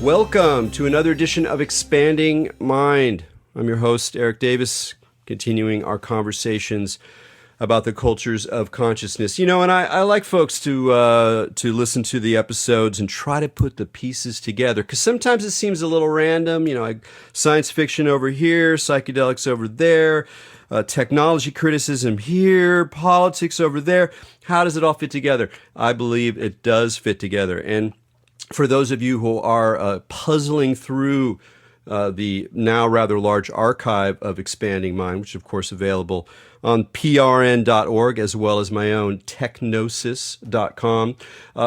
Welcome to another edition of Expanding Mind. I'm your host, Eric Davis, continuing our conversations about the cultures of consciousness. You know, and I like folks to listen to the episodes and try to put the pieces together, because sometimes it seems a little random. You know, science fiction over here, psychedelics over there, technology criticism here, politics over there. How does it all fit together? I believe it does fit together. And for those of you who are puzzling through the now rather large archive of Expanding Mind, which is of course available on prn.org as well as my own technosis.com.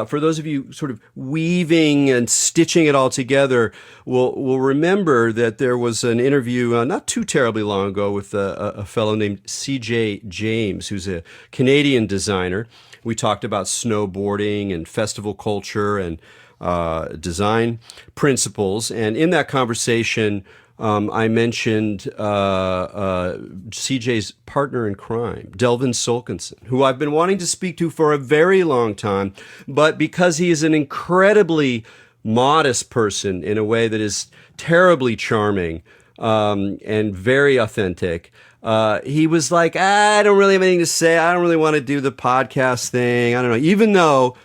For those of you sort of weaving and stitching it all together, will remember that there was an interview not too terribly long ago with a fellow named C.J. James, who's a Canadian designer. We talked about snowboarding and festival culture and design principles. And in that conversation, I mentioned CJ's partner in crime, Delvin Solkinson, who I've been wanting to speak to for a very long time, but because he is an incredibly modest person in a way that is terribly charming and very authentic, he was like, I don't really have anything to say. I don't really want to do the podcast thing. I don't know. Even though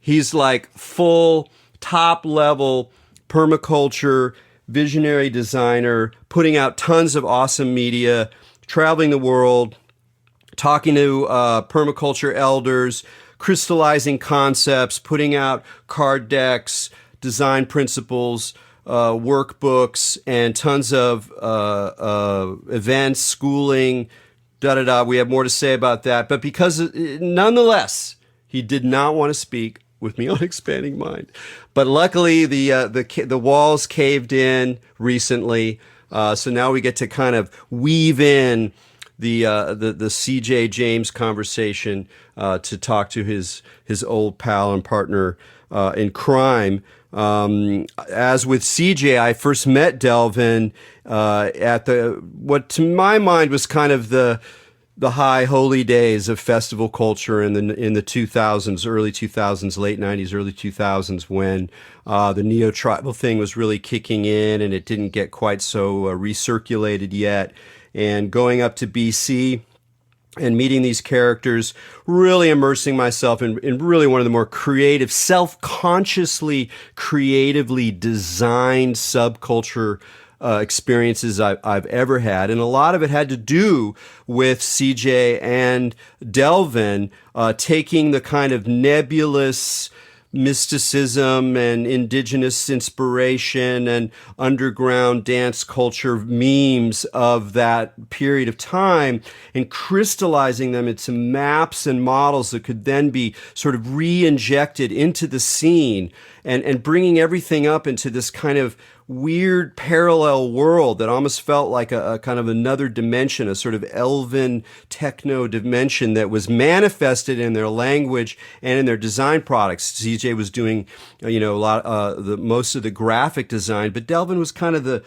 he's like full top level permaculture, visionary designer, putting out tons of awesome media, traveling the world, talking to permaculture elders, crystallizing concepts, putting out card decks, design principles, workbooks, and tons of events, schooling, da-da-da. We have more to say about that. But because, nonetheless, he did not want to speak with me on Expanding Mind. But luckily, the walls caved in recently, so now we get to kind of weave in the C.J. James conversation to talk to his old pal and partner in crime. As with C.J., I first met Delvin at what to my mind was kind of the high holy days of festival culture in the 2000s, early 2000s, late 90s, early 2000s, when the neo-tribal thing was really kicking in and it didn't get quite so recirculated yet. And going up to BC and meeting these characters, really immersing myself in really one of the more creative, self-consciously, creatively designed subculture experiences I've ever had. And a lot of it had to do with CJ and Delvin taking the kind of nebulous mysticism and indigenous inspiration and underground dance culture memes of that period of time and crystallizing them into maps and models that could then be sort of re-injected into the scene and bringing everything up into this kind of weird parallel world that almost felt like a kind of another dimension, a sort of elven techno dimension that was manifested in their language and in their design products. CJ was doing, a lot most of the graphic design, but Delvin was kind of the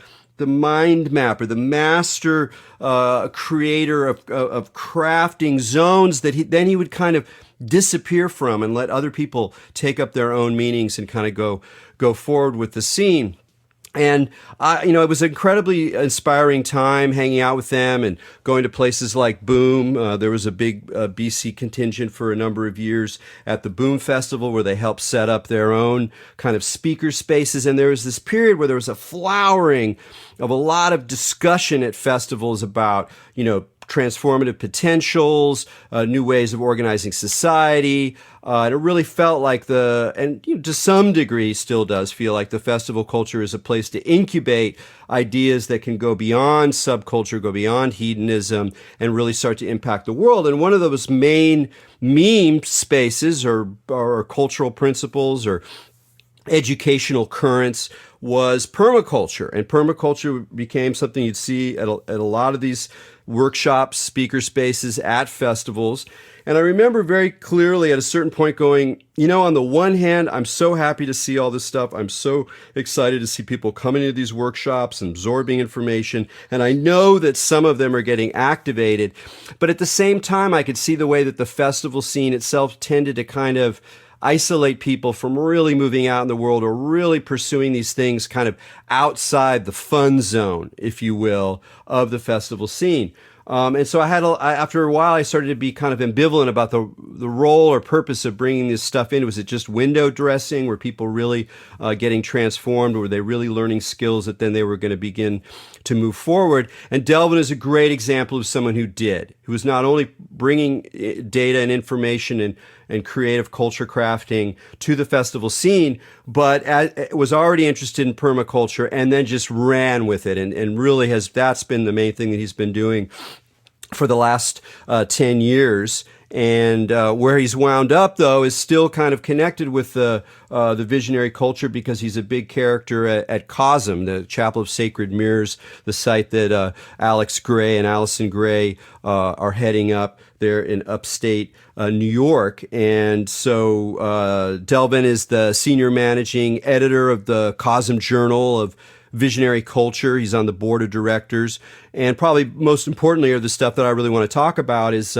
mind mapper, the master creator of crafting zones that he would kind of disappear from and let other people take up their own meanings and kind of go forward with the scene. And, it was an incredibly inspiring time hanging out with them and going to places like Boom. There was a big BC contingent for a number of years at the Boom Festival where they helped set up their own kind of speaker spaces. And there was this period where there was a flowering of a lot of discussion at festivals about, transformative potentials, new ways of organizing society. And it really felt like to some degree still does feel like the festival culture is a place to incubate ideas that can go beyond subculture, go beyond hedonism, and really start to impact the world. And one of those main meme spaces or cultural principles or educational currents was permaculture. And permaculture became something you'd see at a lot of these workshops, speaker spaces at festivals. And I remember very clearly at a certain point going, on the one hand, I'm so happy to see all this stuff. I'm so excited to see people coming into these workshops and absorbing information. And I know that some of them are getting activated. But at the same time, I could see the way that the festival scene itself tended to kind of isolate people from really moving out in the world or really pursuing these things kind of outside the fun zone, if you will, of the festival scene. And so after a while, I started to be kind of ambivalent about the role or purpose of bringing this stuff in. Was it just window dressing? Were people really getting transformed? Were they really learning skills that then they were going to begin to move forward? And Delvin is a great example of someone who was not only bringing data and information and creative culture crafting to the festival scene, but was already interested in permaculture and then just ran with it and really that's been the main thing that he's been doing for the last 10 years. And where he's wound up, though, is still kind of connected with the visionary culture because he's a big character at COSM, the Chapel of Sacred Mirrors, the site that Alex Gray and Allison Gray are heading up there in upstate New York. And so Delvin is the senior managing editor of the COSM Journal of Visionary Culture. He's on the board of directors. And probably most importantly, or the stuff that I really want to talk about, is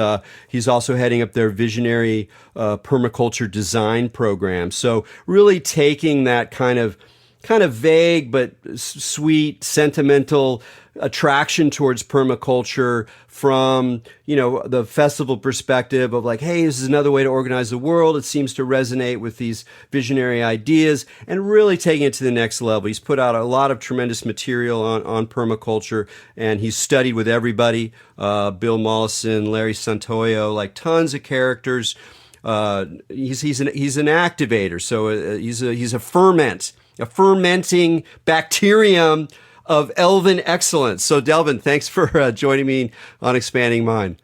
he's also heading up their visionary permaculture design program. So really taking that kind of vague but sweet, sentimental attraction towards permaculture from, the festival perspective of like, hey, this is another way to organize the world. It seems to resonate with these visionary ideas, and really taking it to the next level. He's put out a lot of tremendous material on permaculture, and he's studied with everybody, Bill Mollison, Larry Santoyo, like tons of characters. He's an activator. So he's a fermenting bacterium of elven excellence. So Delvin, thanks for joining me on Expanding Mind.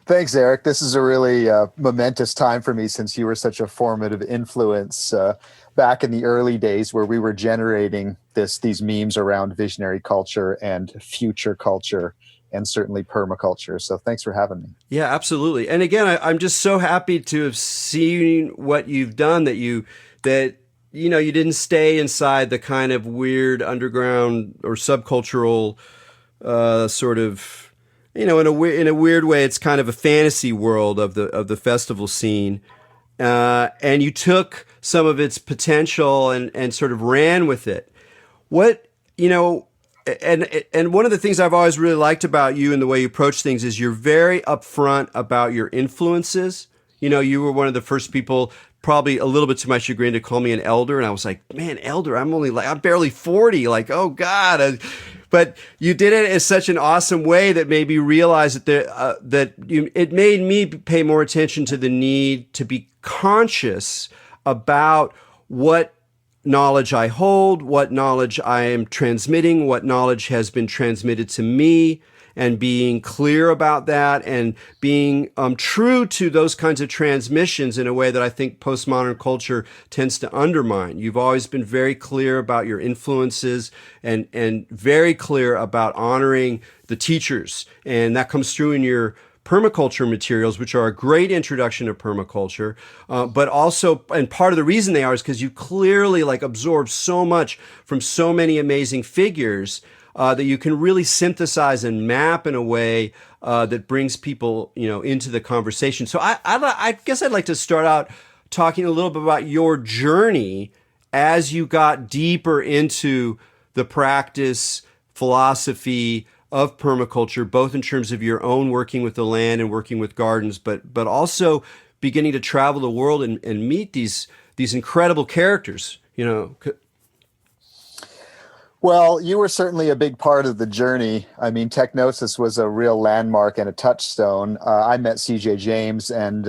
Thanks, Erik. This is a really momentous time for me since you were such a formative influence back in the early days where we were generating these memes around visionary culture and future culture and certainly permaculture. So thanks for having me. Yeah, absolutely. And again, I'm just so happy to have seen what you've done, that you didn't stay inside the kind of weird underground or subcultural sort of, in a weird way, it's kind of a fantasy world of the festival scene. And you took some of its potential and sort of ran with it. And one of the things I've always really liked about you and the way you approach things is you're very upfront about your influences. You were one of the first people, probably a little bit to my chagrin, to call me an elder. And I was like, man, elder, I'm barely 40. Like, oh God. But you did it in such an awesome way that made me realize that it made me pay more attention to the need to be conscious about what knowledge I hold, what knowledge I am transmitting, what knowledge has been transmitted to me, and being clear about that and being true to those kinds of transmissions in a way that I think postmodern culture tends to undermine. You've always been very clear about your influences and very clear about honoring the teachers. And that comes through in your permaculture materials, which are a great introduction to permaculture, but also, and part of the reason they are is because you clearly absorb so much from so many amazing figures that you can really synthesize and map in a way that brings people, into the conversation. So I guess I'd like to start out talking a little bit about your journey as you got deeper into the practice, philosophy of permaculture, both in terms of your own working with the land and working with gardens, but also beginning to travel the world and meet these incredible characters, Well, you were certainly a big part of the journey. I mean, Technosis was a real landmark and a touchstone. I met CJ James and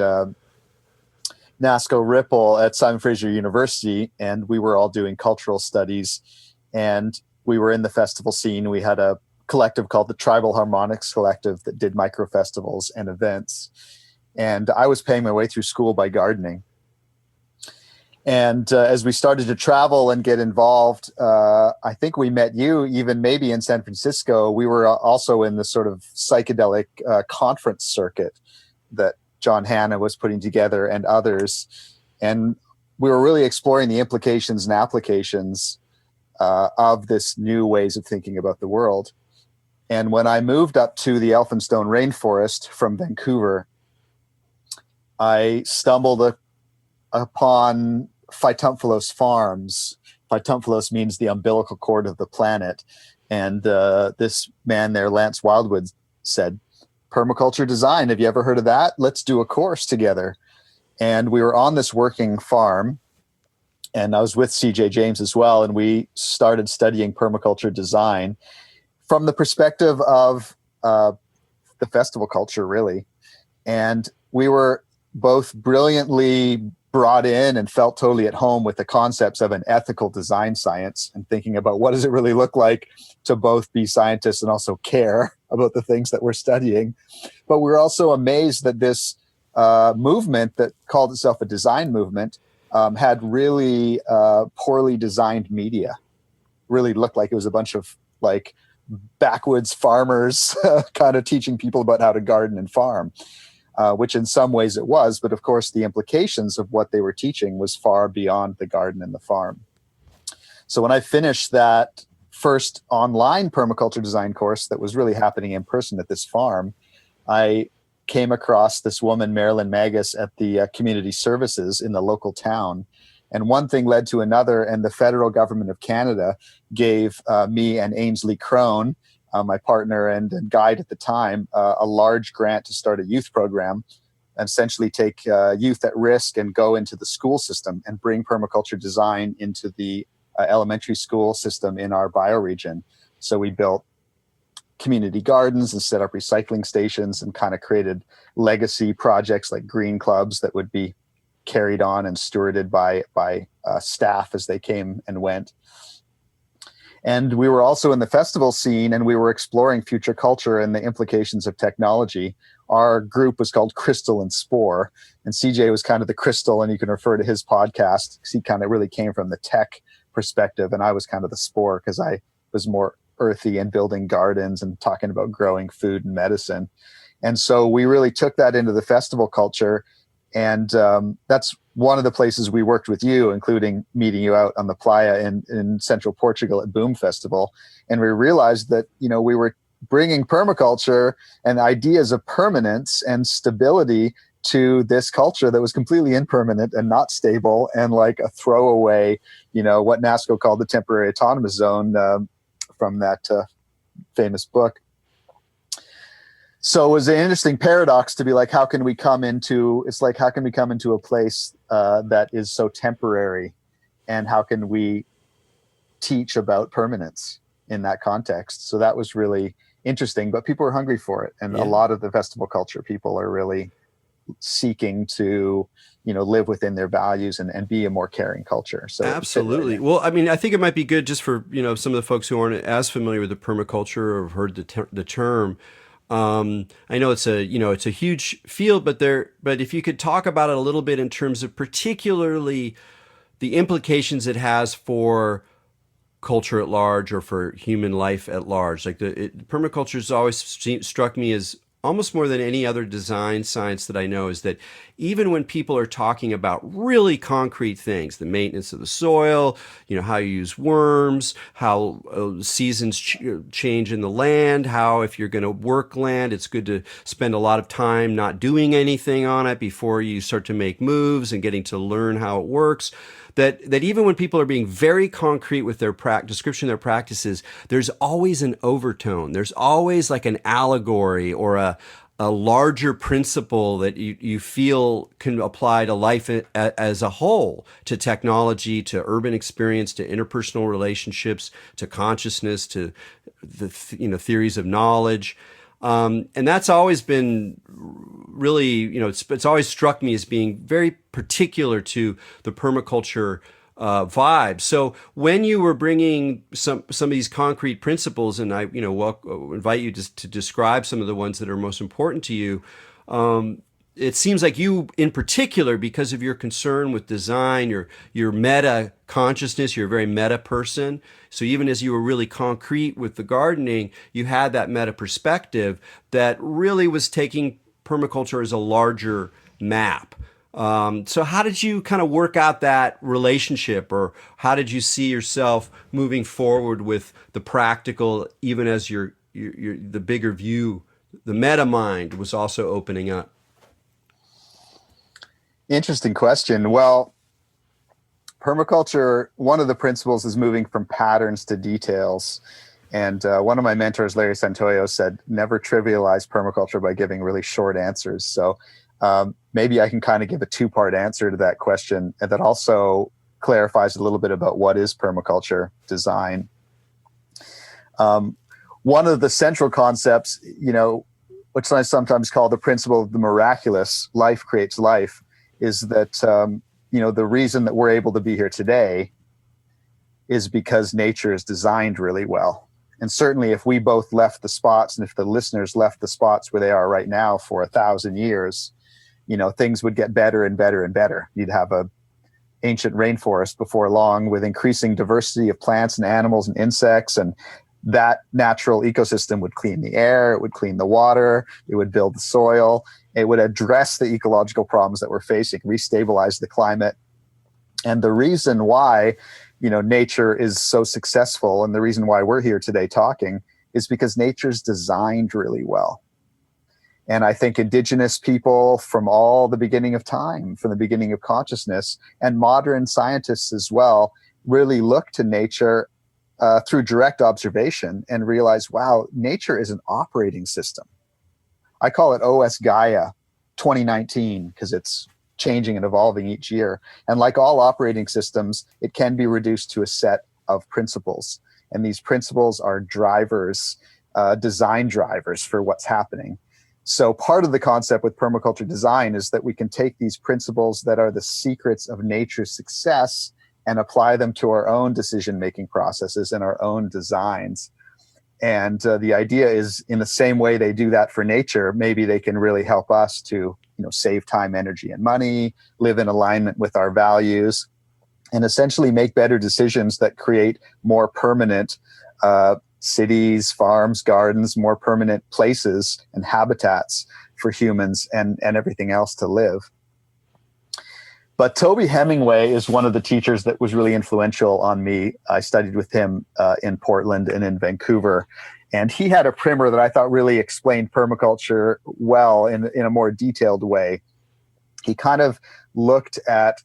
Nasco Ripple at Simon Fraser University, and we were all doing cultural studies, and we were in the festival scene. We had a collective called the Tribal Harmonics Collective that did micro festivals and events. And I was paying my way through school by gardening. And as we started to travel and get involved, I think we met you even maybe in San Francisco. We were also in the sort of psychedelic conference circuit that John Hanna was putting together and others. And we were really exploring the implications and applications of this new ways of thinking about the world. And when I moved up to the Elphinstone Rainforest from Vancouver, I stumbled upon Phytomphilos Farms. Phytomphilos means the umbilical cord of the planet. And this man there, Lance Wildwood, said, "Permaculture design, have you ever heard of that? Let's do a course together." And we were on this working farm, and I was with CJ James as well, and we started studying permaculture design from the perspective of the festival culture, really. And we were both brilliantly brought in and felt totally at home with the concepts of an ethical design science and thinking about what does it really look like to both be scientists and also care about the things that we're studying. But we're also amazed that this movement that called itself a design movement had really poorly designed media. Really looked like it was a bunch of like backwoods farmers kind of teaching people about how to garden and farm. Which in some ways it was, but of course the implications of what they were teaching was far beyond the garden and the farm. So when I finished that first online permaculture design course that was really happening in person at this farm, I came across this woman, Marilyn Magus, at the community services in the local town. And one thing led to another, and the federal government of Canada gave me and Ainsley Crone, my partner and guide at the time, a large grant to start a youth program and essentially take youth at risk and go into the school system and bring permaculture design into the elementary school system in our bioregion. So we built community gardens and set up recycling stations and kind of created legacy projects like green clubs that would be carried on and stewarded by staff as they came and went. And we were also in the festival scene, and we were exploring future culture and the implications of technology. Our group was called Crystal and Spore, and CJ was kind of the crystal, and you can refer to his podcast because he kind of really came from the tech perspective, and I was kind of the spore because I was more earthy and building gardens and talking about growing food and medicine. And so we really took that into the festival culture. And that's one of the places we worked with you, including meeting you out on the playa in central Portugal at Boom Festival. And we realized that, you know, we were bringing permaculture and ideas of permanence and stability to this culture that was completely impermanent and not stable and like a throwaway, you know, what NASCO called the temporary autonomous zone from that famous book. So it was an interesting paradox to be like, how can we come into a place that is so temporary, and how can we teach about permanence in that context? So that was really interesting, but people are hungry for it. And a lot of the festival culture people are really seeking to, you know, live within their values and be a more caring culture. So absolutely. Well, I mean, I think it might be good just for, you know, some of the folks who aren't as familiar with the permaculture or have heard the term. I know it's a huge field, but if you could talk about it a little bit in terms of particularly the implications it has for culture at large or for human life at large. Like permaculture has always struck me as almost more than any other design science that I know is that even when people are talking about really concrete things, the maintenance of the soil, you know, how you use worms, how seasons change in the land, how if you're going to work land, it's good to spend a lot of time not doing anything on it before you start to make moves and getting to learn how it works. That even when people are being very concrete with their description of their practices, there's always an overtone. There's always like an allegory or a larger principle that you feel can apply to life as a whole, to technology, to urban experience, to interpersonal relationships, to consciousness, to the theories of knowledge. And that's always been really, you know, it's always struck me as being very particular to the permaculture vibe. So when you were bringing some of these concrete principles, and I, you know, invite you to describe some of the ones that are most important to you, it seems like you, in particular, because of your concern with design, your meta consciousness, you're a very meta person. So even as you were really concrete with the gardening, you had that meta perspective that really was taking permaculture as a larger map. So how did you kind of work out that relationship, or how did you see yourself moving forward with the practical, even as your the bigger view, the meta mind was also opening up? Interesting question. Well, permaculture, one of the principles is moving from patterns to details. And one of my mentors, Larry Santoyo, said, never trivialize permaculture by giving really short answers. So maybe I can kind of give a two-part answer to that question, and that also clarifies a little bit about what is permaculture design. One of the central concepts, which I sometimes call the principle of the miraculous, life creates life, is that, the reason that we're able to be here today is because nature is designed really well. And certainly if we both left the spots, and if the listeners left the spots where they are right now for 1,000 years, things would get better and better and better. You'd have a ancient rainforest before long with increasing diversity of plants and animals and insects, and that natural ecosystem would clean the air, it would clean the water, it would build the soil, it would address the ecological problems that we're facing, restabilize the climate. And the reason why, nature is so successful, and the reason why we're here today talking, is because nature's designed really well. And I think indigenous people from all the beginning of time, from the beginning of consciousness, and modern scientists as well, really look to nature through direct observation and realize, wow, nature is an operating system. I call it OS Gaia 2019 because it's changing and evolving each year. And like all operating systems, it can be reduced to a set of principles. And these principles are drivers, design drivers for what's happening. So part of the concept with permaculture design is that we can take these principles that are the secrets of nature's success and apply them to our own decision-making processes and our own designs. And the idea is, in the same way they do that for nature, maybe they can really help us to, save time, energy, and money, live in alignment with our values, and essentially make better decisions that create more permanent cities, farms, gardens, more permanent places and habitats for humans and everything else to live. But Toby Hemingway is one of the teachers that was really influential on me. I studied with him in Portland and in Vancouver. And he had a primer that I thought really explained permaculture well in a more detailed way. He kind of looked at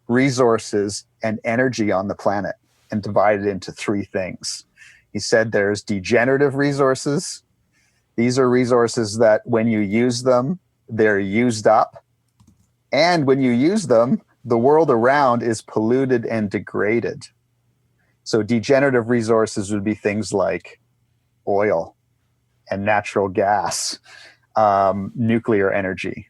resources and energy on the planet and divided it into three things. He said there's degenerative resources. These are resources that when you use them, they're used up. And when you use them, the world around is polluted and degraded. So degenerative resources would be things like oil and natural gas, nuclear energy.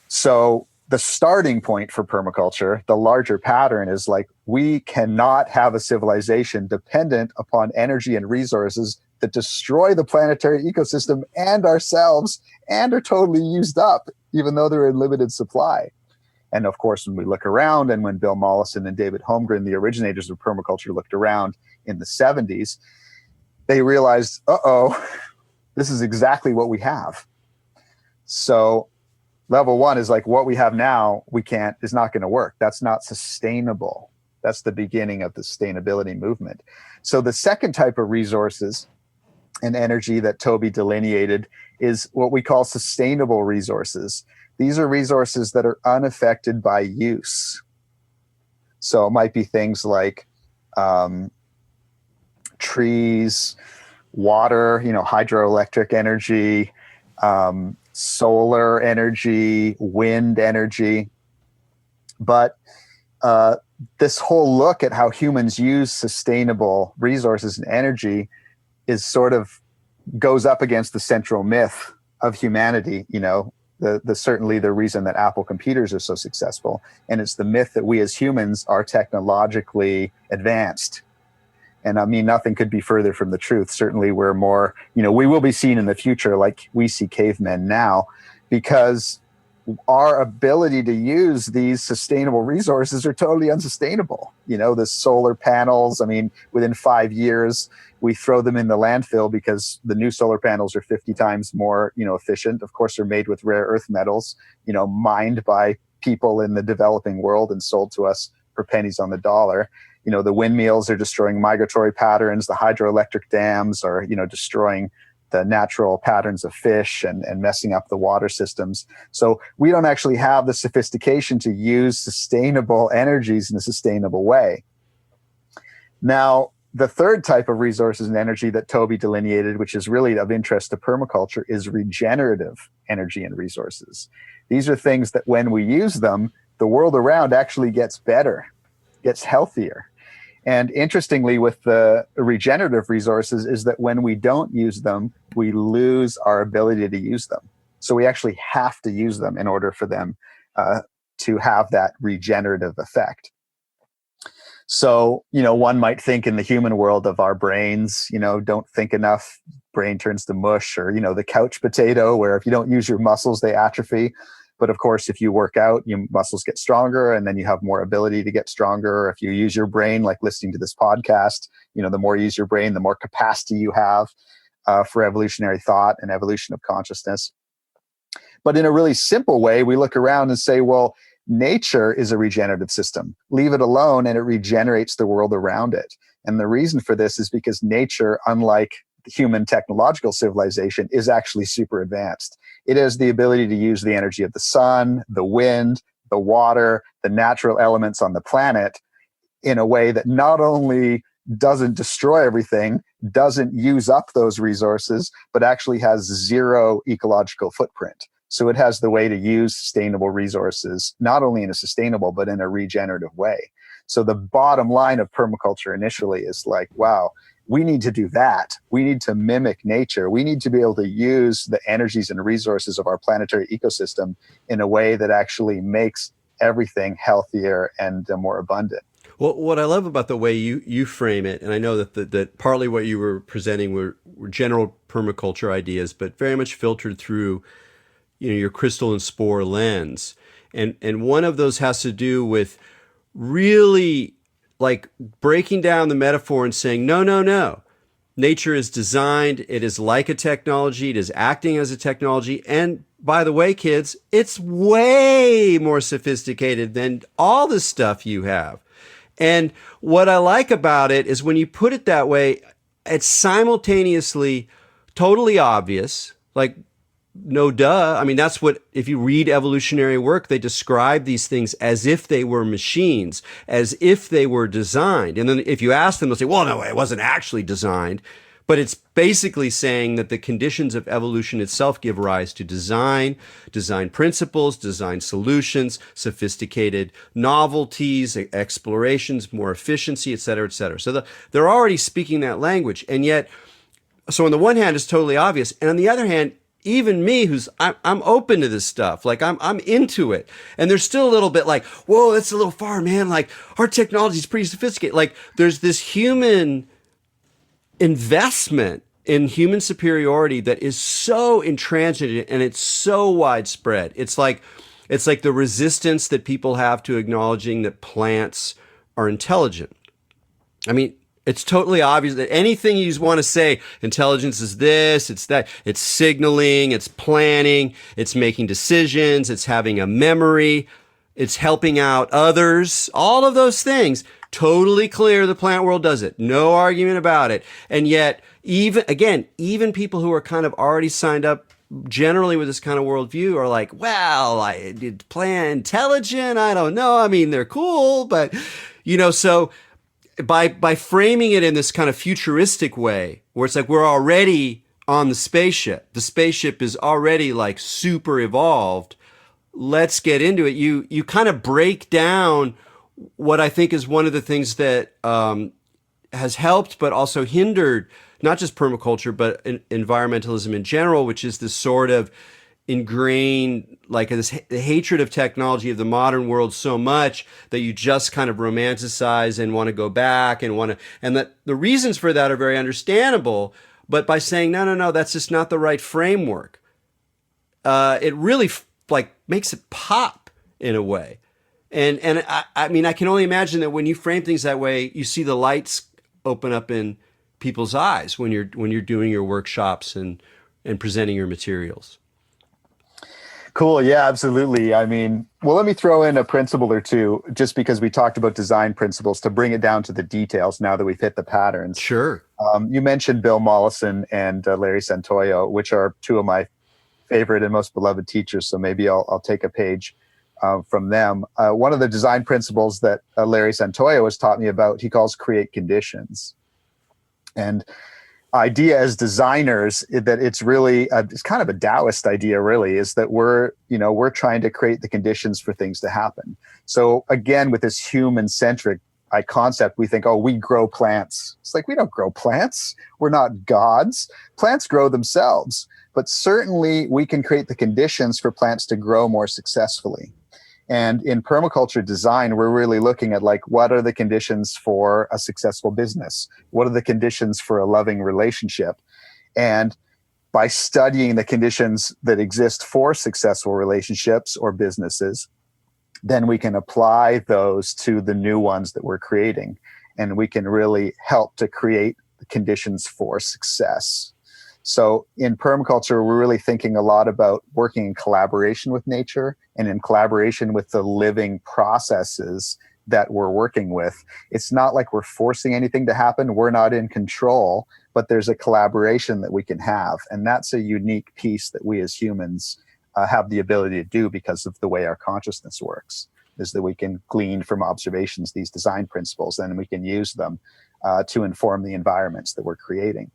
So the starting point for permaculture, the larger pattern, is like, we cannot have a civilization dependent upon energy and resources that destroy the planetary ecosystem and ourselves and are totally used up, even though they're in limited supply. And of course, when we look around, and when Bill Mollison and David Holmgren, the originators of permaculture, looked around in the 70s, they realized, this is exactly what we have. So level one is like, what we have now, is not going to work. That's not sustainable. That's the beginning of the sustainability movement. So the second type of resources and energy that Toby delineated is what we call sustainable resources. These are resources that are unaffected by use. So it might be things like trees, water, hydroelectric energy, solar energy, wind energy. But this whole look at how humans use sustainable resources and energy is sort of goes up against the central myth of humanity, certainly the reason that Apple computers are so successful. And it's the myth that we as humans are technologically advanced. And I mean, nothing could be further from the truth. Certainly we're more, we will be seen in the future like we see cavemen now, because our ability to use these sustainable resources are totally unsustainable. The solar panels, I mean, within 5 years, we throw them in the landfill because the new solar panels are 50 times more, efficient. Of course, they're made with rare earth metals, mined by people in the developing world and sold to us for pennies on the dollar. The windmills are destroying migratory patterns. The hydroelectric dams are, destroying the natural patterns of fish and messing up the water systems. So we don't actually have the sophistication to use sustainable energies in a sustainable way. Now, the third type of resources and energy that Toby delineated, which is really of interest to permaculture, is regenerative energy and resources. These are things that when we use them, the world around actually gets better, gets healthier. And interestingly, with the regenerative resources is that when we don't use them, we lose our ability to use them. So we actually have to use them in order for them to have that regenerative effect. So, one might think in the human world of our brains, don't think enough, brain turns to mush, or, the couch potato, where if you don't use your muscles, they atrophy. But of course, if you work out, your muscles get stronger, and then you have more ability to get stronger. If you use your brain, like listening to this podcast, the more you use your brain, the more capacity you have for evolutionary thought and evolution of consciousness. But in a really simple way, we look around and say, well, nature is a regenerative system. Leave it alone, and it regenerates the world around it. And the reason for this is because nature, unlike the human technological civilization, is actually super advanced. It has the ability to use the energy of the sun, the wind, the water, the natural elements on the planet in a way that not only doesn't destroy everything, doesn't use up those resources, but actually has zero ecological footprint. So it has the way to use sustainable resources, not only in a sustainable, but in a regenerative way. So the bottom line of permaculture initially is like, wow, we need to do that. We need to mimic nature. We need to be able to use the energies and resources of our planetary ecosystem in a way that actually makes everything healthier and more abundant. Well, what I love about the way you frame it, and I know that partly what you were presenting were general permaculture ideas, but very much filtered through your crystal and spore lens. And one of those has to do with really like breaking down the metaphor and saying, no. Nature is designed. It is like a technology. It is acting as a technology. And by the way, kids, it's way more sophisticated than all the stuff you have. And what I like about it is when you put it that way, it's simultaneously totally obvious, like, no duh. I mean, that's what, if you read evolutionary work, they describe these things as if they were machines, as if they were designed. And then if you ask them, they'll say, well, no, it wasn't actually designed. But it's basically saying that the conditions of evolution itself give rise to design principles, design solutions, sophisticated novelties, explorations, more efficiency, et cetera, et cetera. So they're already speaking that language. And yet, so on the one hand, it's totally obvious. And on the other hand, even me, I'm open to this stuff. Like I'm into it. And there's still a little bit like, whoa, that's a little far, man. Like our technology is pretty sophisticated. Like there's this human investment in human superiority that is so intransigent and it's so widespread. It's like the resistance that people have to acknowledging that plants are intelligent. I mean, it's totally obvious that anything you want to say, intelligence is this, it's that, it's signaling, it's planning, it's making decisions, it's having a memory, it's helping out others, all of those things, totally clear the plant world does it. No argument about it. And yet, even people who are kind of already signed up generally with this kind of worldview are like, well, I did plant intelligent, I don't know. I mean, they're cool, but, so by framing it in this kind of futuristic way, where it's like we're already on the spaceship is already like super evolved, let's get into it. You kind of break down what I think is one of the things that has helped but also hindered not just permaculture but environmentalism in general, which is this sort of ingrained, like this hatred of technology of the modern world so much that you just kind of romanticize and want to go back and that the reasons for that are very understandable. But by saying, no, that's just not the right framework. It really like makes it pop in a way. And I mean, I can only imagine that when you frame things that way, you see the lights open up in people's eyes when you're doing your workshops and presenting your materials. Cool. Yeah, absolutely. I mean, well, let me throw in a principle or two, just because we talked about design principles, to bring it down to the details now that we've hit the patterns. Sure. You mentioned Bill Mollison and Larry Santoyo, which are two of my favorite and most beloved teachers. So maybe I'll take a page from them. One of the design principles that Larry Santoyo has taught me about, he calls create conditions. And idea as designers, that it's really it's kind of a Taoist idea, really, is that we're trying to create the conditions for things to happen. So again, with this human centric concept, we think, oh, we grow plants. It's like, we don't grow plants. We're not gods. Plants grow themselves, but certainly we can create the conditions for plants to grow more successfully. And in permaculture design, we're really looking at, like, what are the conditions for a successful business? What are the conditions for a loving relationship? And by studying the conditions that exist for successful relationships or businesses, then we can apply those to the new ones that we're creating. And we can really help to create the conditions for success. So in permaculture, we're really thinking a lot about working in collaboration with nature and in collaboration with the living processes that we're working with. It's not like we're forcing anything to happen. We're not in control, but there's a collaboration that we can have. And that's a unique piece that we as humans have the ability to do because of the way our consciousness works, is that we can glean from observations these design principles, and we can use them to inform the environments that we're creating.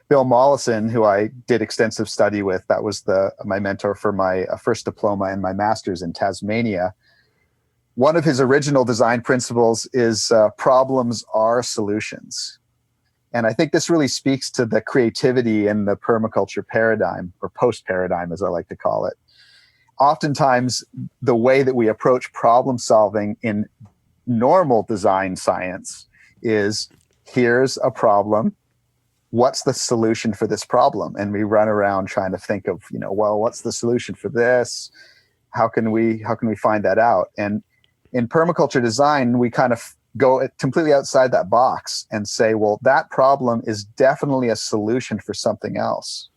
Bill Mollison, who I did extensive study with, that was my mentor for my first diploma and my master's in Tasmania. One of his original design principles is problems are solutions. And I think this really speaks to the creativity in the permaculture paradigm, or post-paradigm, as I like to call it. Oftentimes, the way that we approach problem solving in normal design science is, here's a problem. What's the solution for this problem? And we run around trying to think of, well, what's the solution for this? How can we find that out? And in permaculture design, we kind of go completely outside that box and say, well, that problem is definitely a solution for something else.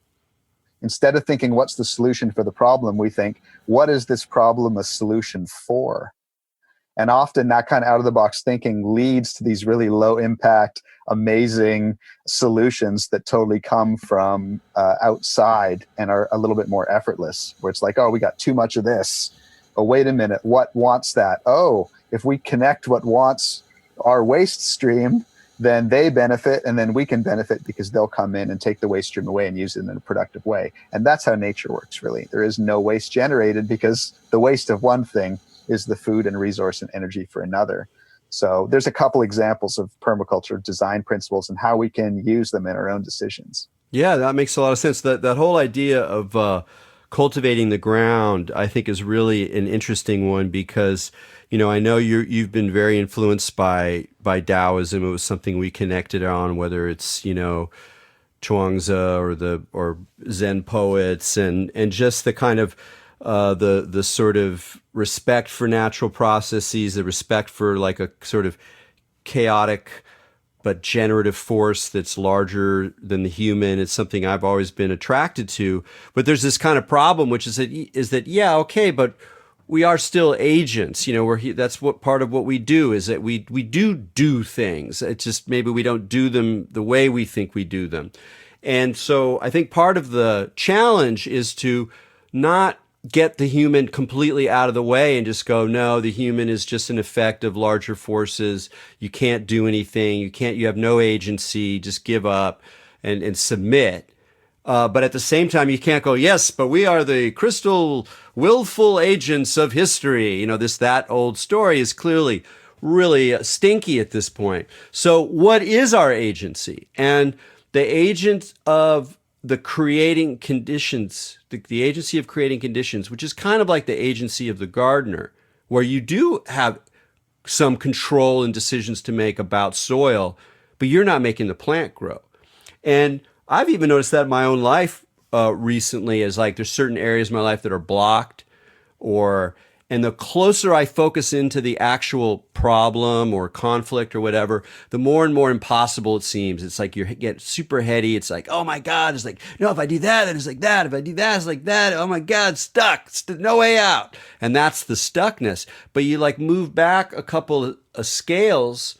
Instead of thinking, what's the solution for the problem, we think, what is this problem a solution for? And often that kind of out-of-the-box thinking leads to these really low-impact, amazing solutions that totally come from outside and are a little bit more effortless, where it's like, oh, we got too much of this. Oh, wait a minute, what wants that? Oh, if we connect what wants our waste stream, then they benefit, and then we can benefit because they'll come in and take the waste stream away and use it in a productive way. And that's how nature works, really. There is no waste generated because the waste of one thing is the food and resource and energy for another. So there's a couple examples of permaculture design principles and how we can use them in our own decisions. Yeah, that makes a lot of sense. That whole idea of cultivating the ground, I think, is really an interesting one because, I know you've been very influenced by Taoism. It was something we connected on, whether it's, Chuangzi or Zen poets, and just the kind of the sort of respect for natural processes, the respect for like a sort of chaotic but generative force that's larger than the human. It's something I've always been attracted to. But there's this kind of problem, which is that yeah, okay, but we are still agents. That's what part of what we do is that we do things. It's just maybe we don't do them the way we think we do them. And so I think part of the challenge is to not get the human completely out of the way and just go, no, the human is just an effect of larger forces. You can't do anything. You have no agency. Just give up and submit. But at the same time, you can't go, yes, but we are the crystal willful agents of history. That old story is clearly really stinky at this point. So what is our agency? And the agent of the creating conditions, the agency of creating conditions, which is kind of like the agency of the gardener, where you do have some control and decisions to make about soil, but you're not making the plant grow. And I've even noticed that in my own life recently is like there's certain areas of my life that are blocked, and the closer I focus into the actual problem or conflict or whatever, the more and more impossible it seems. It's like you get super heady. It's like, oh my God, it's like, no, if I do that, then it's like that. If I do that, it's like that. Oh my God, stuck. No way out. And that's the stuckness. But you like move back a couple of scales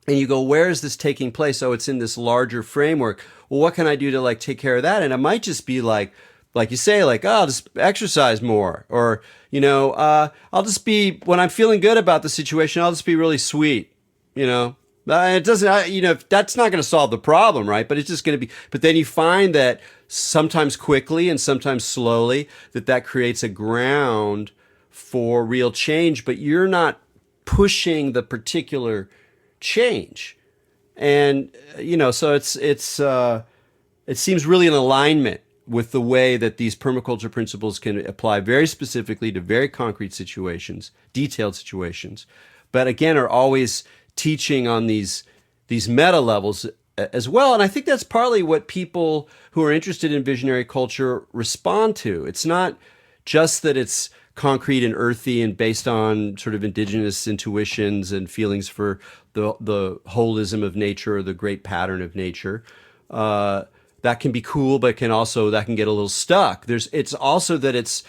and you go, where is this taking place? Oh, it's in this larger framework. Well, what can I do to like take care of that? And it might just be like you say, like, oh, I'll just exercise more, or, I'll just be, when I'm feeling good about the situation, I'll just be really sweet, it doesn't, that's not going to solve the problem, right? But it's just going to be, but then you find that sometimes quickly and sometimes slowly that creates a ground for real change, but you're not pushing the particular change. And, so it seems really in alignment with the way that these permaculture principles can apply very specifically to very concrete situations, detailed situations, but again, are always teaching on these meta levels as well. And I think that's partly what people who are interested in visionary culture respond to. It's not just that it's concrete and earthy and based on sort of indigenous intuitions and feelings for the holism of nature or the great pattern of nature. That can be cool, but that can get a little stuck. It's also that it's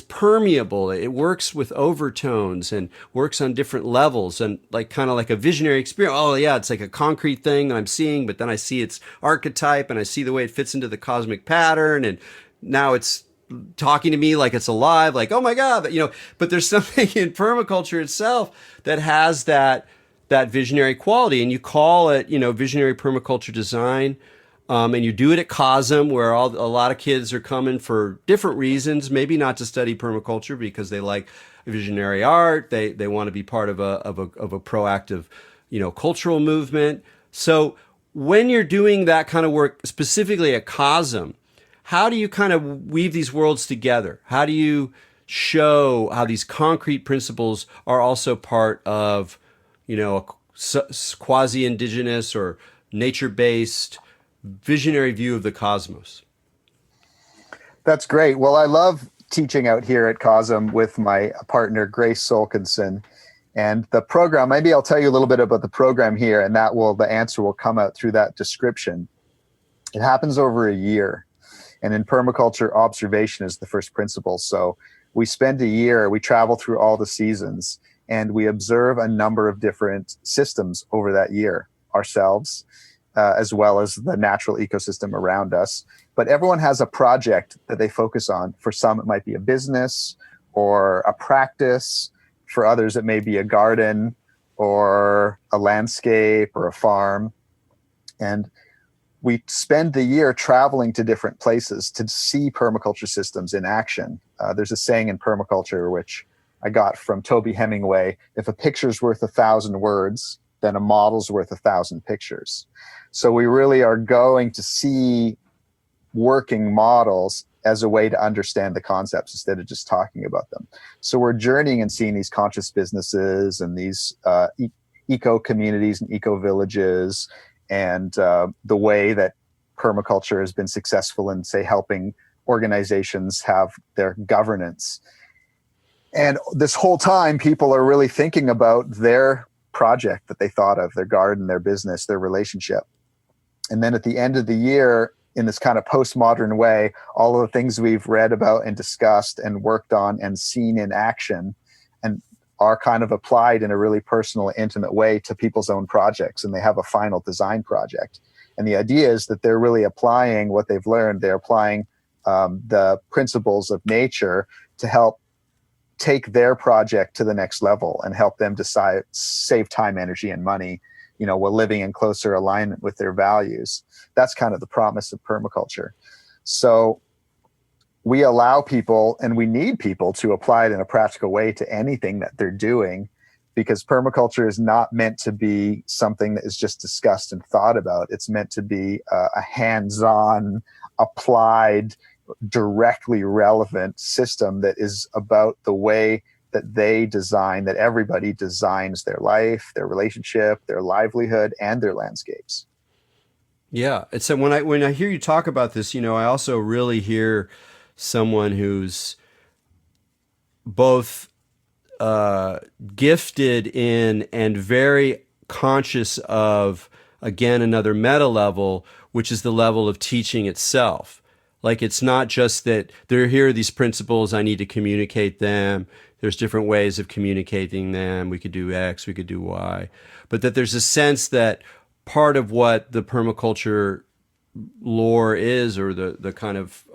permeable. It works with overtones and works on different levels, and kind of like a visionary experience. Oh yeah, it's like a concrete thing that I'm seeing, but then I see its archetype and I see the way it fits into the cosmic pattern, and now it's talking to me like it's alive, like, oh my God, but there's something in permaculture itself that has that visionary quality, and you call it, visionary permaculture design. And you do it at COSM, where a lot of kids are coming for different reasons, maybe not to study permaculture because they like visionary art. They want to be part of a proactive, cultural movement. So when you're doing that kind of work, specifically at COSM, how do you kind of weave these worlds together? How do you show how these concrete principles are also part of, a quasi-indigenous or nature-based visionary view of the cosmos? That's great. Well, I love teaching out here at COSM with my partner, Grace Solkinson. And the program, maybe I'll tell you a little bit about the program here, and the answer will come out through that description. It happens over a year. And in permaculture, observation is the first principle. So we spend a year, we travel through all the seasons, and we observe a number of different systems over that year, ourselves, as well as the natural ecosystem around us. But everyone has a project that they focus on. For some, it might be a business or a practice. For others, it may be a garden or a landscape or a farm. And we spend the year traveling to different places to see permaculture systems in action. There's a saying in permaculture, which I got from Toby Hemingway: if a picture's worth 1,000 words, then a model's worth 1,000 pictures. So we really are going to see working models as a way to understand the concepts instead of just talking about them. So we're journeying and seeing these conscious businesses and these eco communities and eco villages, and the way that permaculture has been successful in, say, helping organizations have their governance. And this whole time, people are really thinking about their project that they thought of, their garden, their business, their relationship. And then at the end of the year, in this kind of postmodern way, all of the things we've read about and discussed and worked on and seen in action and are kind of applied in a really personal, intimate way to people's own projects. And they have a final design project. And the idea is that they're really applying what they've learned. They're applying the principles of nature to help take their project to the next level and help them decide, save time, energy, and money, while living in closer alignment with their values. That's kind of the promise of permaculture. So we allow people, and we need people, to apply it in a practical way to anything that they're doing, because permaculture is not meant to be something that is just discussed and thought about. It's meant to be a hands-on, applied, directly relevant system that is about the way that they design, that everybody designs their life, their relationship, their livelihood, and their landscapes. Yeah. It's when I hear you talk about this, I also really hear someone who's both gifted in and very conscious of, again, another meta level, which is the level of teaching itself. Like, it's not just that here are these principles, I need to communicate them. There's different ways of communicating them. We could do X, we could do Y. But that there's a sense that part of what the permaculture lore is, or the kind of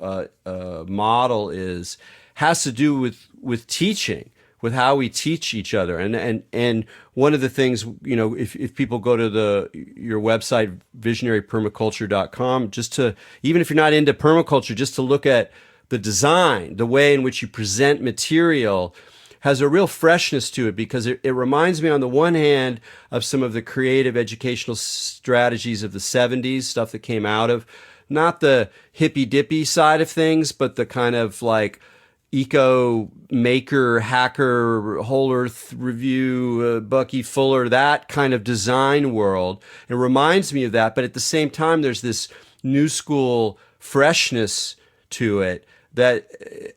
model is, has to do with teaching, with how we teach each other. And one of the things, if people go to your website, visionarypermaculture.com, just to, even if you're not into permaculture, just to look at the design, the way in which you present material, has a real freshness to it, because it reminds me, on the one hand, of some of the creative educational strategies of the 70s, stuff that came out of not the hippy dippy side of things, but the kind of like eco maker, hacker, whole earth review, Bucky Fuller, that kind of design world. It reminds me of that. But at the same time, there's this new school freshness to it that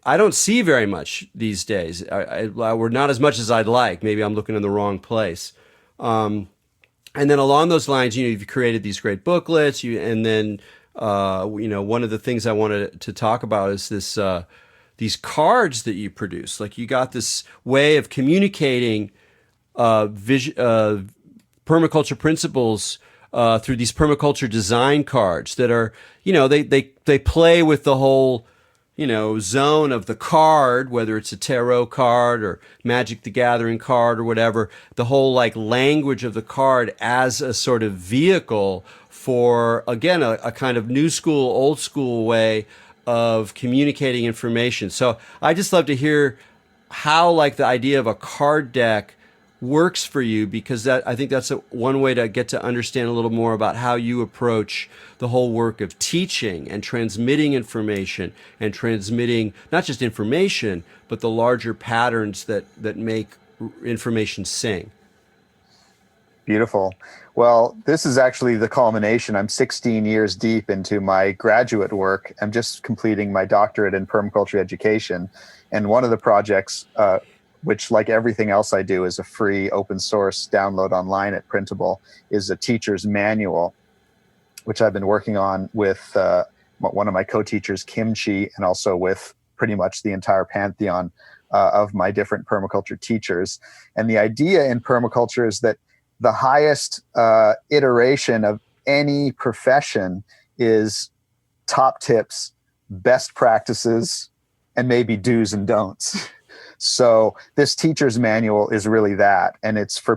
I don't see very much these days. We're not as much as I'd like. Maybe I'm looking in the wrong place. And then along those lines, you've created these great booklets. And then, one of the things I wanted to talk about is this, these cards that you produce. Like, you got this way of communicating permaculture principles through these permaculture design cards that are, they play with the whole zone of the card, whether it's a tarot card or Magic the Gathering card or whatever, the whole like language of the card as a sort of vehicle for, again, a kind of new school, old school way of communicating information. So I just love to hear how like the idea of a card deck works for you, because I think that's one way to get to understand a little more about how you approach the whole work of teaching and transmitting information, and transmitting not just information, but the larger patterns that make information sing. Beautiful. Well, this is actually the culmination. I'm 16 years deep into my graduate work. I'm just completing my doctorate in permaculture education. And one of the projects, which, like everything else I do, is a free open source download online at Printable, is a teacher's manual, which I've been working on with one of my co-teachers, Kimchi, and also with pretty much the entire pantheon of my different permaculture teachers. And the idea in permaculture is that the highest iteration of any profession is top tips, best practices, and maybe do's and don'ts. So this teacher's manual is really that. And it's for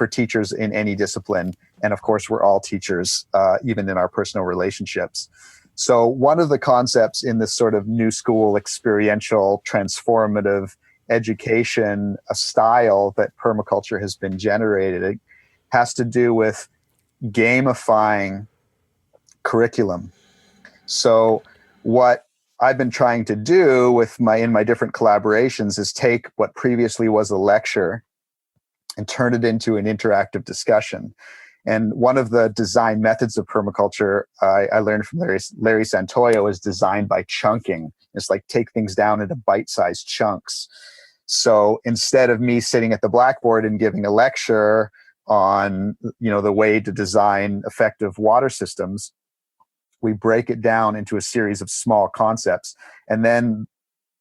teachers in any discipline. And of course, we're all teachers, even in our personal relationships. So one of the concepts in this sort of new school, experiential, transformative education style that permaculture has been generated has to do with gamifying curriculum. So what I've been trying to do in my different collaborations is take what previously was a lecture and turn it into an interactive discussion. And one of the design methods of permaculture I learned from Larry Santoyo is design by chunking. It's like take things down into bite-sized chunks. So instead of me sitting at the blackboard and giving a lecture on the way to design effective water systems, we break it down into a series of small concepts. And then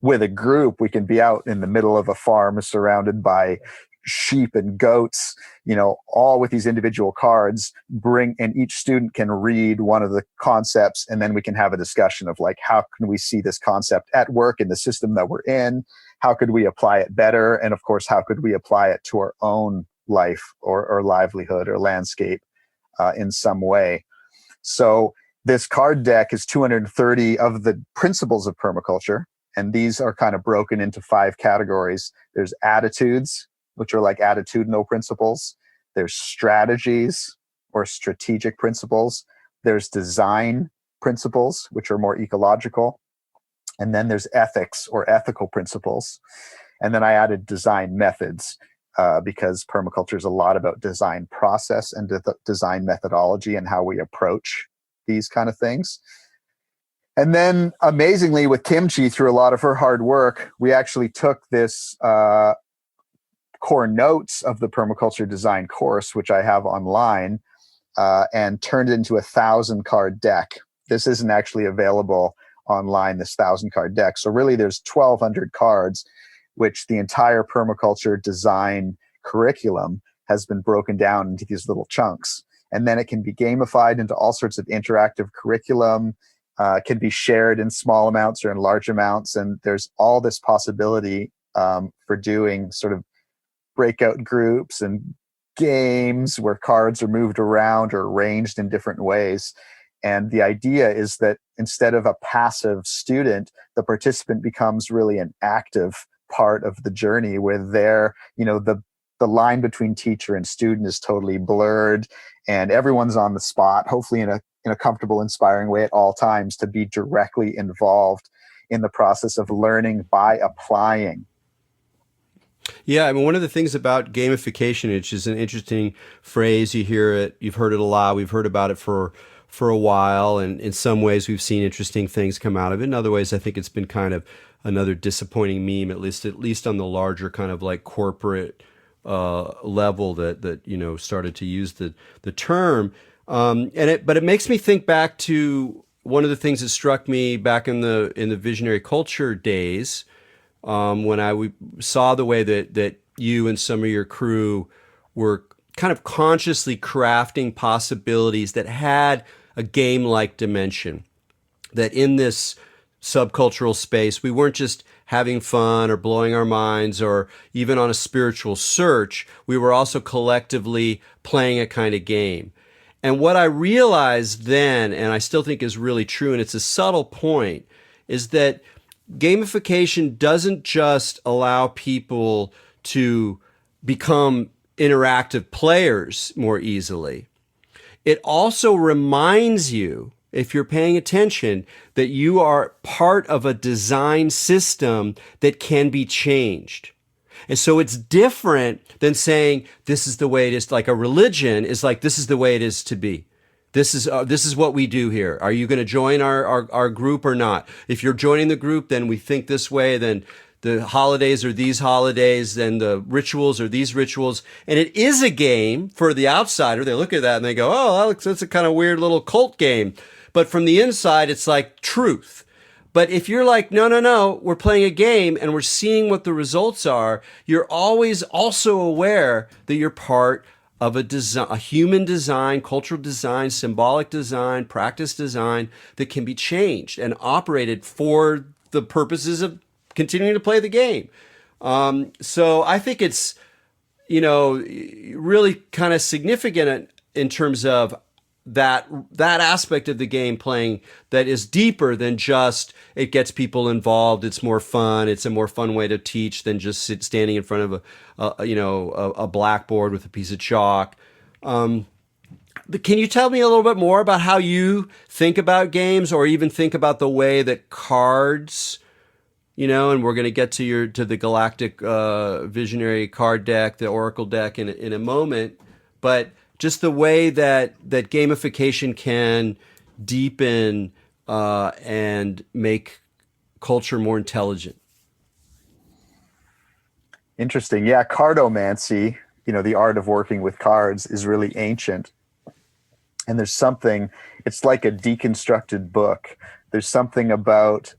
with a group, we can be out in the middle of a farm surrounded by sheep and goats, all with these individual cards, and each student can read one of the concepts, and then we can have a discussion of like, how can we see this concept at work in the system that we're in? How could we apply it better? And of course, how could we apply it to our own life or livelihood or landscape in some way? So this card deck is 230 of the principles of permaculture, and these are kind of broken into 5 categories. There's attitudes, which are like attitudinal principles. There's strategies or strategic principles. There's design principles, which are more ecological. And then there's ethics or ethical principles. And then I added design methods, because permaculture is a lot about design process and design methodology and how we approach these kind of things. And then amazingly with Kimchi, through a lot of her hard work, we actually took this core notes of the permaculture design course, which I have online, and turned it into 1,000 card deck. This isn't actually available online, this 1,000 card deck. So really there's 1,200 cards, which the entire permaculture design curriculum has been broken down into these little chunks. And then it can be gamified into all sorts of interactive curriculum, can be shared in small amounts or in large amounts. And there's all this possibility for doing sort of breakout groups and games where cards are moved around or arranged in different ways. And the idea is that instead of a passive student, the participant becomes really an active part of the journey, where they're, the line between teacher and student is totally blurred, and everyone's on the spot, hopefully in a comfortable, inspiring way at all times, to be directly involved in the process of learning by applying. Yeah, I mean, one of the things about gamification, which is an interesting phrase, you hear it, you've heard it a lot, we've heard about it for a while, and in some ways we've seen interesting things come out of it. In other ways, I think it's been kind of another disappointing meme, at least on the larger kind of like corporate level that started to use the term. But it makes me think back to one of the things that struck me back in the visionary culture days, when I saw the way that you and some of your crew were kind of consciously crafting possibilities that had a game-like dimension. That in this subcultural space, we weren't just having fun or blowing our minds or even on a spiritual search. We were also collectively playing a kind of game. And what I realized then, and I still think is really true, and it's a subtle point, is that gamification doesn't just allow people to become interactive players more easily. It also reminds you, if you're paying attention, that you are part of a design system that can be changed. And so it's different than saying this is the way it is. Like a religion is like, this is the way it is to be. This is what we do here. Are you going to join our group or not? If you're joining the group, then we think this way. Then the holidays are these holidays. Then the rituals are these rituals. And it is a game for the outsider. They look at that and they go, "Oh, that's a kind of weird little cult game." But from the inside, it's like truth. But if you're like, no, we're playing a game and we're seeing what the results are, you're always also aware that you're part of a human design, cultural design, symbolic design, practice design that can be changed and operated for the purposes of continuing to play the game. So I think it's, really kind of significant in terms of that aspect of the game playing that is deeper than just it gets people involved. It's more fun. It's a more fun way to teach than just standing in front of a blackboard with a piece of chalk. Can you tell me a little bit more about how you think about games, or even think about the way that cards, and we're going to get to the Galactic Visionary card deck, the Oracle deck in a moment, but just the way that gamification can deepen and make culture more intelligent. Interesting. Yeah, cartomancy, the art of working with cards, is really ancient. And there's something, it's like a deconstructed book. There's something about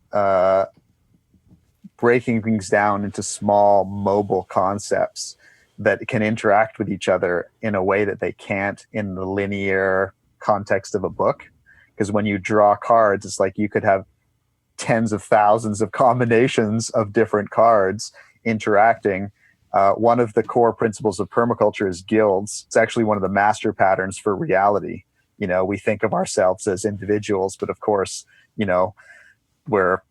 breaking things down into small, mobile concepts that can interact with each other in a way that they can't in the linear context of a book. Because when you draw cards, it's like you could have tens of thousands of combinations of different cards interacting. One of the core principles of permaculture is guilds. It's actually one of the master patterns for reality. We think of ourselves as individuals, but of course, we're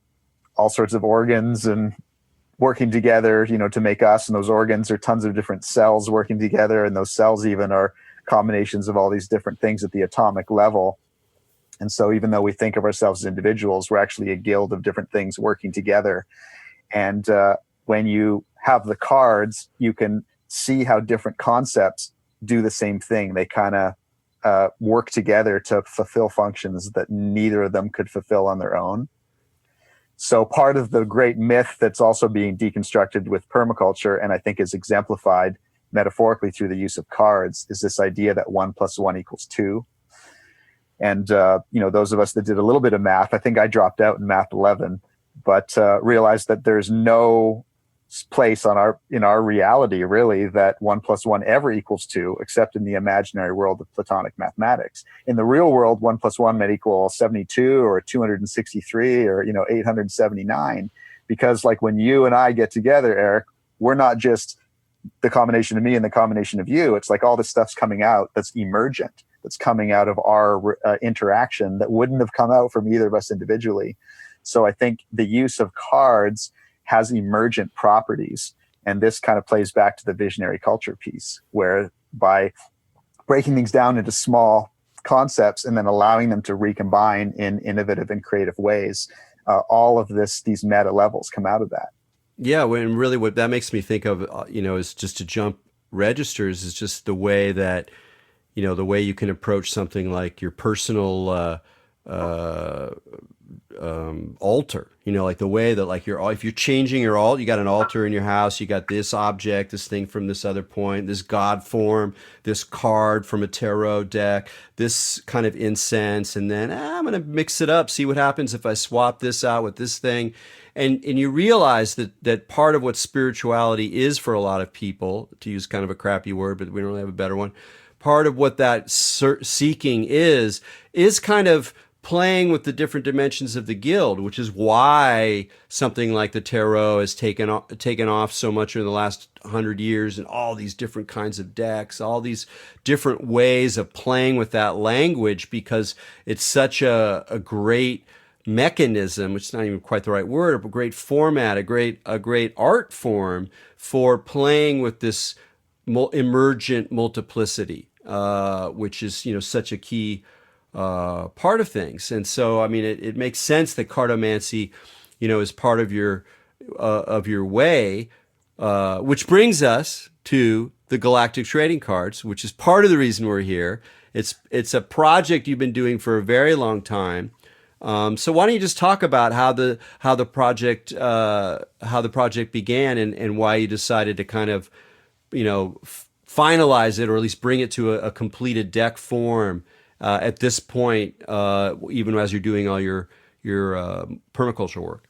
all sorts of organs and working together, to make us, and those organs are tons of different cells working together, and those cells even are combinations of all these different things at the atomic level. And so even though we think of ourselves as individuals, we're actually a guild of different things working together. And when you have the cards, you can see how different concepts do the same thing. They kind of work together to fulfill functions that neither of them could fulfill on their own. So part of the great myth that's also being deconstructed with permaculture, and I think is exemplified metaphorically through the use of cards, is this idea that 1 + 1 = 2. And, those of us that did a little bit of math, I think I dropped out in math 11, but realized that there's no place in our reality, really, that 1 + 1 ever equals 2, except in the imaginary world of Platonic mathematics. In the real world, 1 + 1 might equal 72 or 263 or 879, because like when you and I get together, Erik, we're not just the combination of me and the combination of you. It's like all this stuff's coming out that's emergent, that's coming out of our interaction that wouldn't have come out from either of us individually. So I think the use of cards has emergent properties. And this kind of plays back to the visionary culture piece, where by breaking things down into small concepts and then allowing them to recombine in innovative and creative ways, all of these meta levels come out of that. Yeah, when really what that makes me think of, is just to jump registers, is just the way that, the way you can approach something like your personal altar, like the way that like if you're changing your alt, you got an altar in your house, you got this object, this thing from this other point, this God form, this card from a tarot deck, this kind of incense, and then I'm going to mix it up, see what happens if I swap this out with this thing. And you realize that part of what spirituality is for a lot of people, to use kind of a crappy word, but we don't really have a better one, part of what that seeking is kind of playing with the different dimensions of the guild, which is why something like the tarot has taken off so much in the last 100 years, and all these different kinds of decks, all these different ways of playing with that language, because it's such a great mechanism, which is not even quite the right word, but a great format, a great art form for playing with this emergent multiplicity, which is such a key part of things. And so, I mean, it makes sense that cartomancy, is part of your way, which brings us to the Galactic Trading Cards, which is part of the reason we're here. It's a project you've been doing for a very long time. So why don't you just talk about how the project began and why you decided to kind of finalize it, or at least bring it to a completed deck form at this point, even as you're doing all your permaculture work.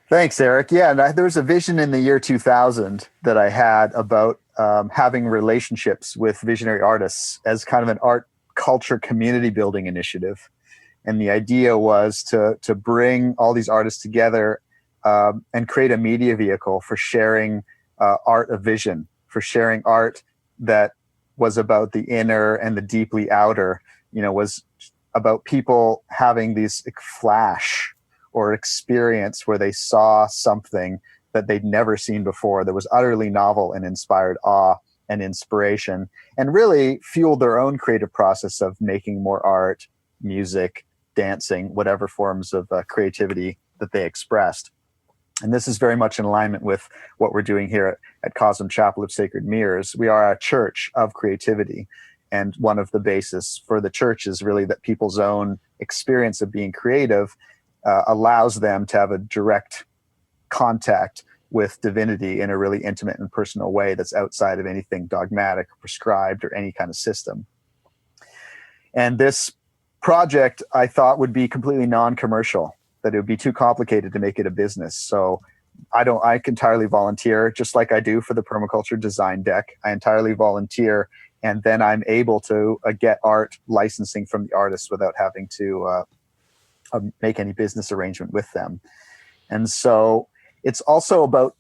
Thanks, Erik. Yeah, there was a vision in the year 2000 that I had about having relationships with visionary artists as kind of an art culture community building initiative. And the idea was to bring all these artists together and create a media vehicle for sharing art of vision, for sharing art that was about the inner and the deeply outer, was about people having these flash or experience where they saw something that they'd never seen before that was utterly novel and inspired awe and inspiration, and really fueled their own creative process of making more art, music, dancing, whatever forms of creativity that they expressed. And this is very much in alignment with what we're doing here at Cosm Chapel of Sacred Mirrors. We are a church of creativity. And one of the bases for the church is really that people's own experience of being creative allows them to have a direct contact with divinity in a really intimate and personal way that's outside of anything dogmatic, prescribed, or any kind of system. And this project, I thought, would be completely non-commercial, that it would be too complicated to make it a business. So I entirely volunteer, just like I do for the permaculture design deck. I entirely volunteer, and then I'm able to get art licensing from the artists without having to make any business arrangement with them. And so it's also about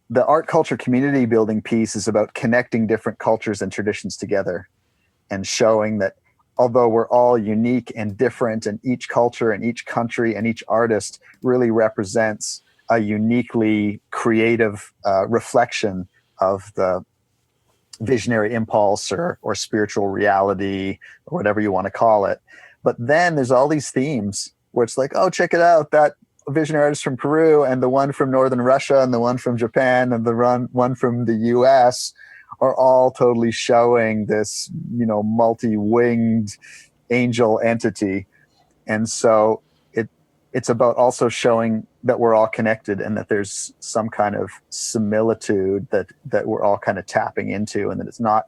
the art culture community building piece is about connecting different cultures and traditions together and showing that although we're all unique and different, and each culture and each country and each artist really represents a uniquely creative reflection of the visionary impulse or spiritual reality, or whatever you want to call it. But then there's all these themes where it's like, oh, check it out, that visionary artist from Peru and the one from northern Russia and the one from Japan and the one from the US are all totally showing this, multi-winged angel entity. And so it's about also showing that we're all connected and that there's some kind of similitude that we're all kind of tapping into, and that it's not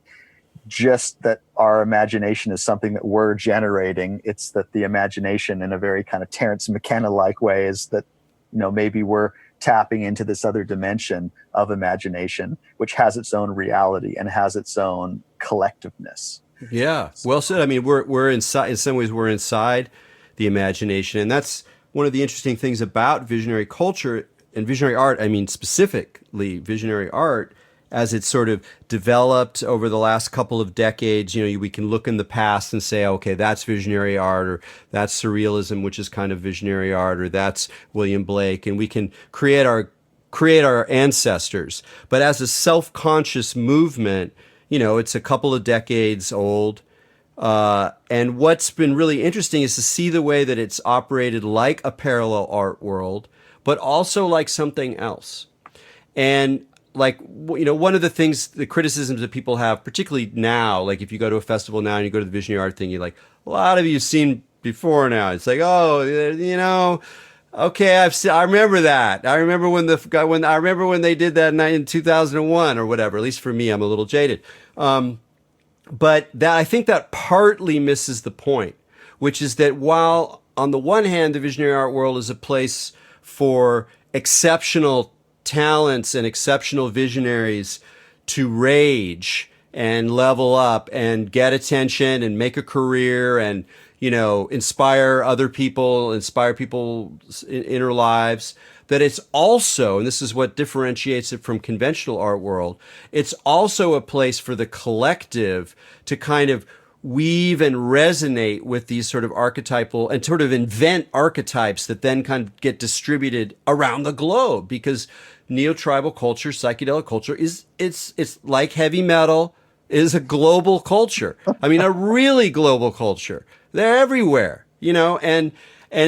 just that our imagination is something that we're generating. It's that the imagination, in a very kind of Terence McKenna-like way, is that, maybe we're tapping into this other dimension of imagination, which has its own reality and has its own collectiveness. Yeah, well said. I mean, we're inside. In some ways, we're inside the imagination, and that's one of the interesting things about visionary culture and visionary art. I mean, specifically visionary art, as it's sort of developed over the last couple of decades. We can look in the past and say, okay, that's visionary art, or that's surrealism, which is kind of visionary art, or that's William Blake, and we can create our ancestors. But as a self-conscious movement, it's a couple of decades old. And what's been really interesting is to see the way that it's operated like a parallel art world, but also like something else. And like, one of the things, the criticisms that people have, particularly now, like if you go to a festival now and you go to the visionary art thing, you're like, a lot of you've seen before now. It's like, okay, I remember that. I remember when they did that in 2001 or whatever. At least for me, I'm a little jaded. But I think that partly misses the point, which is that while on the one hand, the visionary art world is a place for exceptional talents and exceptional visionaries to rage and level up and get attention and make a career and, inspire other people, inspire people's inner lives, that it's also, and this is what differentiates it from conventional art world, it's also a place for the collective to kind of weave and resonate with these sort of archetypal and sort of invent archetypes that then kind of get distributed around the globe, because neo-tribal culture, psychedelic culture it's like heavy metal is a global culture. I mean, a really global culture. They're everywhere, and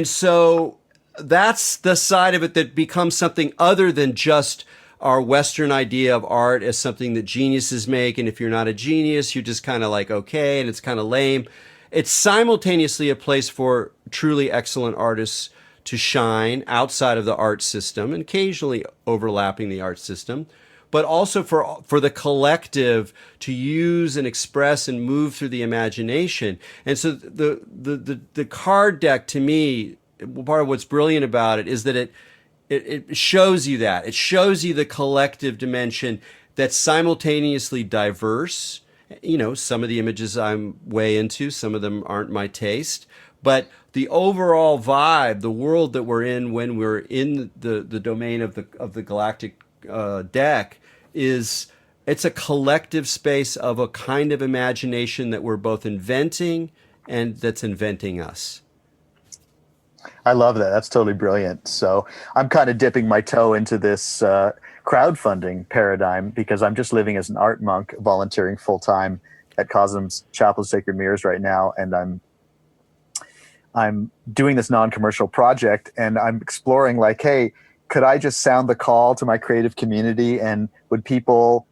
so that's the side of it that becomes something other than just our Western idea of art as something that geniuses make. And if you're not a genius, you're just kind of like, okay, and it's kind of lame. It's simultaneously a place for truly excellent artists to shine outside of the art system and occasionally overlapping the art system, but also for the collective to use and express and move through the imagination. And so the card deck, to me, part of what's brilliant about it is that it shows you that. It shows you the collective dimension that's simultaneously diverse. Some of the images I'm way into, some of them aren't my taste, but the overall vibe, the world that we're in when we're in the domain of the galactic deck, it's a collective space of a kind of imagination that we're both inventing and that's inventing us. I love that. That's totally brilliant. So I'm kind of dipping my toe into this crowdfunding paradigm because I'm just living as an art monk, volunteering full time at Cosm's Chapel of Sacred Mirrors right now, and I'm doing this non-commercial project, and I'm exploring like, hey, could I just sound the call to my creative community, and would people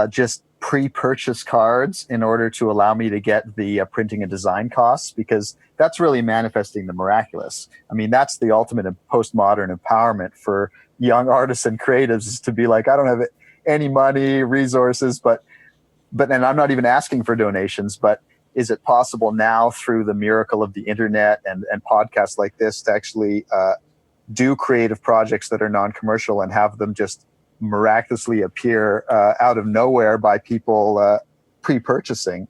just pre-purchase cards in order to allow me to get the printing and design costs? Because that's really manifesting the miraculous. I mean, that's the ultimate postmodern empowerment for young artists and creatives, is to be like, I don't have any money, resources, but and I'm not even asking for donations, but is it possible now through the miracle of the internet and podcasts like this to actually do creative projects that are non-commercial and have them just miraculously appear out of nowhere by people pre-purchasing?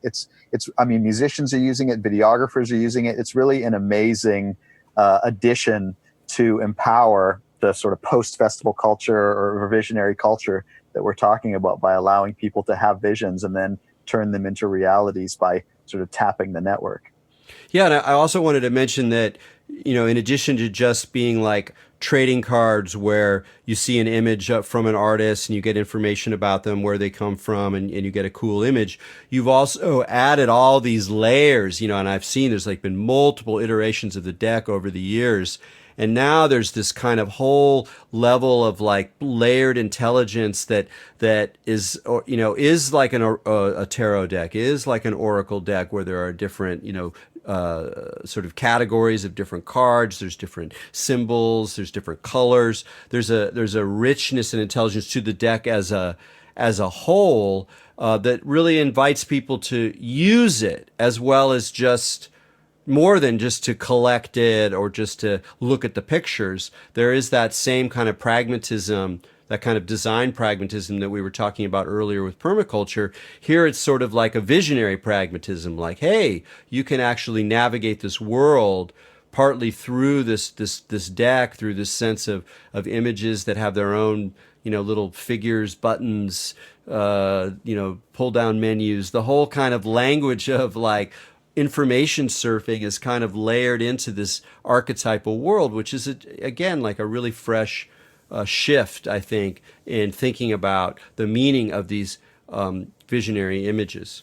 I mean, musicians are using it, videographers are using it. It's really an amazing addition to empower the sort of post-festival culture or visionary culture that we're talking about, by allowing people to have visions and then turn them into realities by sort of tapping the network. Yeah, and I also wanted to mention that, in addition to just being like trading cards where you see an image from an artist and you get information about them, where they come from, and you get a cool image, you've also added all these layers, and I've seen there's like been multiple iterations of the deck over the years. And now there's this kind of whole level of like layered intelligence that is, or, is like a tarot deck, is like an oracle deck, where there are different, sort of categories of different cards. There's different symbols. There's different colors. There's a richness and intelligence to the deck as a whole that really invites people to use it, as well as just more than just to collect it or just to look at the pictures. There is that same kind of pragmatism, that kind of design pragmatism that we were talking about earlier with permaculture. Here it's sort of like a visionary pragmatism, like, hey, you can actually navigate this world partly through this deck, through this sense of images that have their own, little figures, buttons, pull down menus. The whole kind of language of like information surfing is kind of layered into this archetypal world, which is, again, like a really fresh shift, I think, in thinking about the meaning of these visionary images.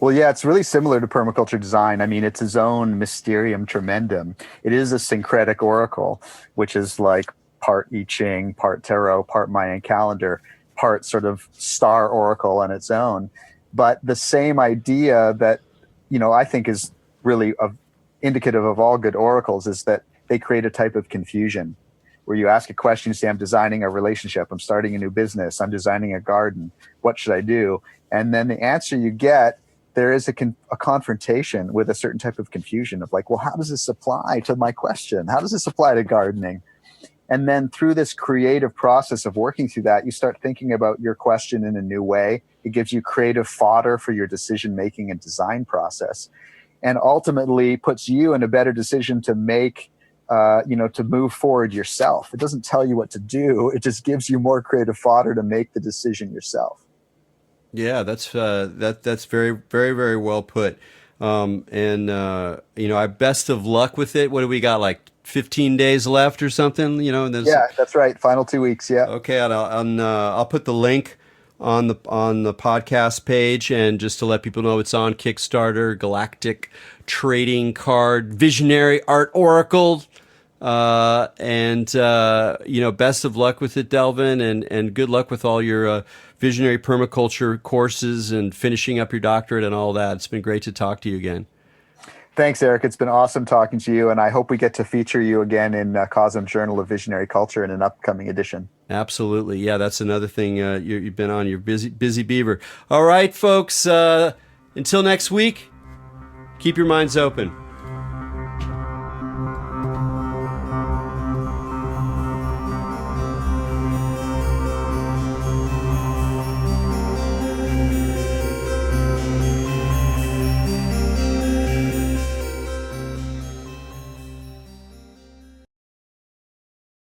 Well, yeah, it's really similar to permaculture design. I mean, it's its own mysterium tremendum. It is a syncretic oracle, which is like part I Ching, part tarot, part Mayan calendar, part sort of star oracle on its own. But the same idea that, I think is really indicative of all good oracles is that they create a type of confusion where you ask a question, you say, I'm designing a relationship, I'm starting a new business, I'm designing a garden, what should I do? And then the answer you get, there is a confrontation with a certain type of confusion of like, well, how does this apply to my question? How does this apply to gardening? And then through this creative process of working through that, you start thinking about your question in a new way. It gives you creative fodder for your decision-making and design process, and ultimately puts you in a better decision to make, to move forward yourself. It doesn't tell you what to do. It just gives you more creative fodder to make the decision yourself. Yeah, that's very, very, very well put. I best of luck with it. What do we got, like 15 days left or something? Yeah, that's right. Final 2 weeks. Yeah. Okay, I'll put the link on the podcast page, and just to let people know, it's on Kickstarter, Galactic Trading Card Visionary Art Oracle. Best of luck with it, Delvin, and good luck with all your visionary permaculture courses and finishing up your doctorate and all that. It's been great to talk to you again. Thanks, Erik. It's been awesome talking to you, and I hope we get to feature you again in Cosm Journal of Visionary Culture in an upcoming edition. Absolutely. Yeah, that's another thing you've been on. You're busy beaver. All right, folks. Until next week, keep your minds open.